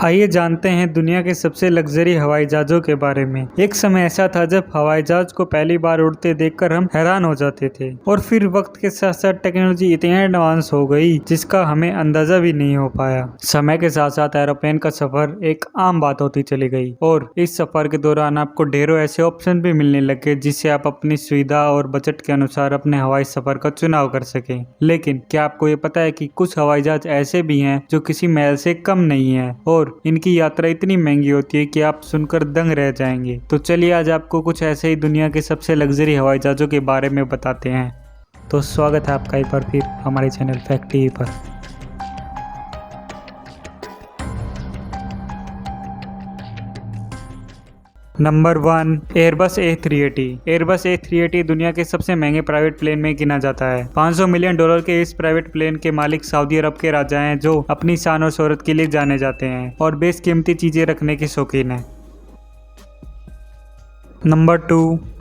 आइए जानते हैं दुनिया के सबसे लग्जरी हवाई जहाजों के बारे में। एक समय ऐसा था जब हवाई जहाज को पहली बार उड़ते देखकर हम हैरान हो जाते थे और फिर वक्त के साथ साथ टेक्नोलॉजी इतनी एडवांस हो गई जिसका हमें अंदाजा भी नहीं हो पाया। समय के साथ साथ एरोप्लेन का सफर एक आम बात होती चली गई और इस सफर के दौरान आपको ढेरों ऐसे ऑप्शन भी मिलने लगे जिससे आप अपनी सुविधा और बजट के अनुसार अपने हवाई सफर का चुनाव कर सकें। लेकिन क्या आपको ये पता है कि कुछ हवाई जहाज ऐसे भी हैं जो किसी महल से कम नहीं है और इनकी यात्रा इतनी महंगी होती है कि आप सुनकर दंग रह जाएंगे। तो चलिए आज आपको कुछ ऐसे ही दुनिया के सबसे लग्जरी हवाई जहाजों के बारे में बताते हैं। तो स्वागत है आपका एक बार फिर हमारे चैनल फैक्ट टीवी पर। Number 1 Airbus A380। Airbus A380 दुनिया के सबसे महंगे प्राइवेट प्लेन में गिना जाता है। $500 मिलियन के इस प्राइवेट प्लेन के मालिक सऊदी अरब के राजा हैं जो अपनी शान और शोहरत के लिए जाने जाते हैं और बेशकीमती चीजें रखने के शौकीन हैं। Number 2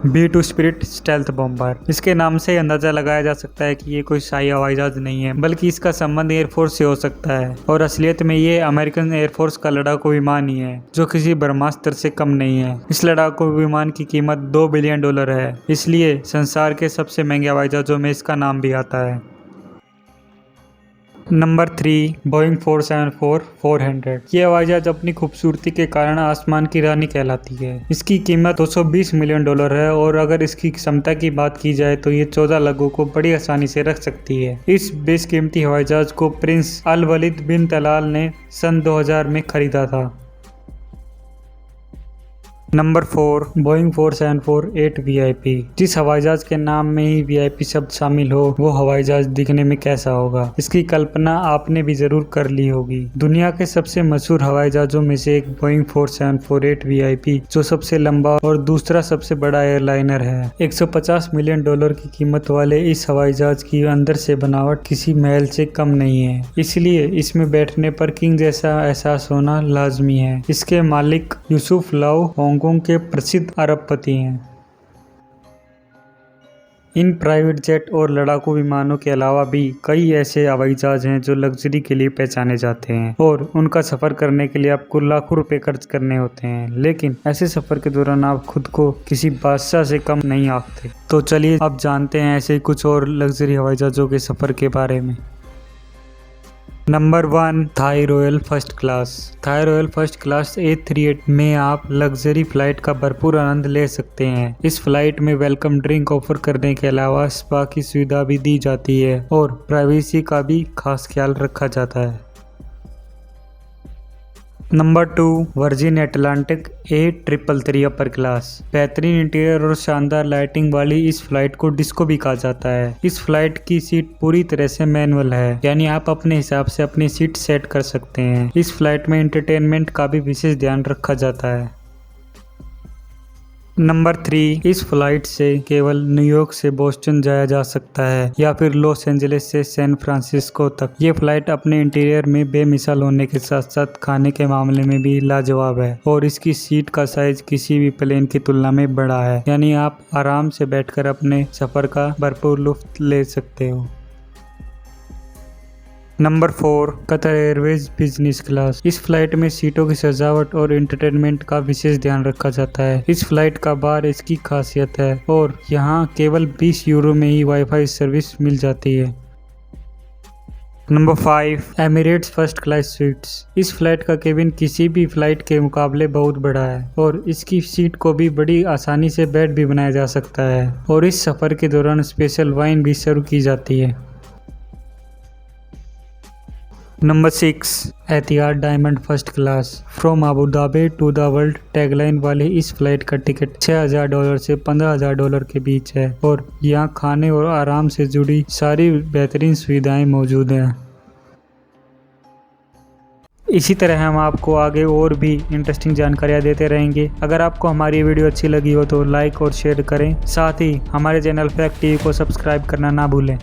B-2 spirit stealth bomber. इसके नाम से अंदाजा लगाया जा सकता है कि ये कोई शाही हवाई जहाज नहीं है बल्कि इसका संबंध एयरफोर्स से हो सकता है और असलियत में ये अमेरिकन एयरफोर्स का लड़ाकू विमान ही है जो किसी ब्रह्मास्त्र से कम नहीं है। इस लड़ाकू विमान की कीमत $2 बिलियन है, इसलिए संसार के सबसे महंगे हवाई जहाजों में इसका नाम भी आता है। Number 3 Boeing 474-400। ये हवाई जहाज अपनी खूबसूरती के कारण आसमान की रानी कहलाती है। इसकी कीमत $220 मिलियन है और अगर इसकी क्षमता की बात की जाए तो ये 14 लोगों को बड़ी आसानी से रख सकती है। इस बेशकीमती हवाई जहाज को प्रिंस अल वलीद बिन तलाल ने सन 2000 में खरीदा था। Number 4 Boeing 474-8 VIP। जिस हवाई जहाज के नाम में ही VIP शब्द शामिल हो वो हवाई जहाज दिखने में कैसा होगा, इसकी कल्पना आपने भी जरूर कर ली होगी। दुनिया के सबसे मशहूर हवाई जहाजों में से एक बोइंग 474-8 VIP जो सबसे लंबा और दूसरा सबसे बड़ा एयरलाइनर है। $150 मिलियन की कीमत वाले इस हवाई जहाज की अंदर से बनावट किसी महल से कम नहीं है, इसलिए इसमें बैठने पर किंग जैसा एहसास होना लाजमी है। इसके मालिक यूसुफ लाओ हांगकांग के प्रसिद्ध अरबपति हैं। इन प्राइवेट जेट और लड़ाकू विमानों के अलावा भी कई ऐसे हवाई जहाज हैं जो लग्जरी के लिए पहचाने जाते हैं और उनका सफर करने के लिए आपको लाखों रुपए खर्च करने होते हैं, लेकिन ऐसे सफर के दौरान आप खुद को किसी बादशाह से कम नहीं आंकते। तो चलिए अब जानते हैं ऐसे कुछ और लग्जरी हवाई जहाजों के सफर के बारे में। Number 1 Thai Royal First Class. Thai Royal First Class A380 में आप लग्जरी फ्लाइट का भरपूर आनंद ले सकते हैं। इस फ्लाइट में वेलकम ड्रिंक ऑफर करने के अलावा स्पा की सुविधा भी दी जाती है और प्राइवेसी का भी खास ख्याल रखा जाता है। Number 2 virgin Atlantic A333 upper class. बेहतरीन इंटीरियर और शानदार लाइटिंग वाली इस फ्लाइट को डिस्को भी कहा जाता है। इस फ्लाइट की सीट पूरी तरह से मैनुअल है, यानी आप अपने हिसाब से अपनी सीट सेट कर सकते हैं। इस फ्लाइट में एंटरटेनमेंट का भी विशेष ध्यान रखा जाता है। नंबर 3 इस फ्लाइट से केवल न्यूयॉर्क से बोस्टन जाया जा सकता है या फिर लॉस एंजलिस से सैन फ्रांसिस्को तक। ये फ्लाइट अपने इंटीरियर में बेमिसाल होने के साथ साथ खाने के मामले में भी लाजवाब है और इसकी सीट का साइज किसी भी प्लेन की तुलना में बड़ा है, यानी आप आराम से बैठकर अपने सफर का भरपूर लुत्फ ले सकते हो। Number 4 Qatar Airways business class. इस फ्लाइट में सीटों की सजावट और एंटरटेनमेंट का विशेष ध्यान रखा जाता है। इस फ्लाइट का बार इसकी खासियत है और यहाँ केवल €20 में ही वाईफाई सर्विस मिल जाती है। Number 5 Emirates first class sweets. इस फ्लाइट का केबिन किसी भी फ्लाइट के मुकाबले बहुत बड़ा है और इसकी सीट को भी बड़ी आसानी से बेड भी बनाया जा सकता है और इस सफर के दौरान स्पेशल वाइन भी सर्व की जाती है। Number 6 Etihad Diamond First Class. From Abu Dhabi to the world tagline वाली इस फ्लाइट का टिकट $6,000 से $15,000 के बीच है और यहाँ खाने और आराम से जुड़ी सारी बेहतरीन सुविधाएं मौजूद हैं। इसी तरह हम आपको आगे और भी इंटरेस्टिंग जानकारियाँ देते रहेंगे। अगर आपको हमारी वीडियो अच्छी लगी हो तो लाइक और शेयर करें, साथ ही हमारे चैनल फैक्ट टीवी को सब्सक्राइब करना ना भूलें।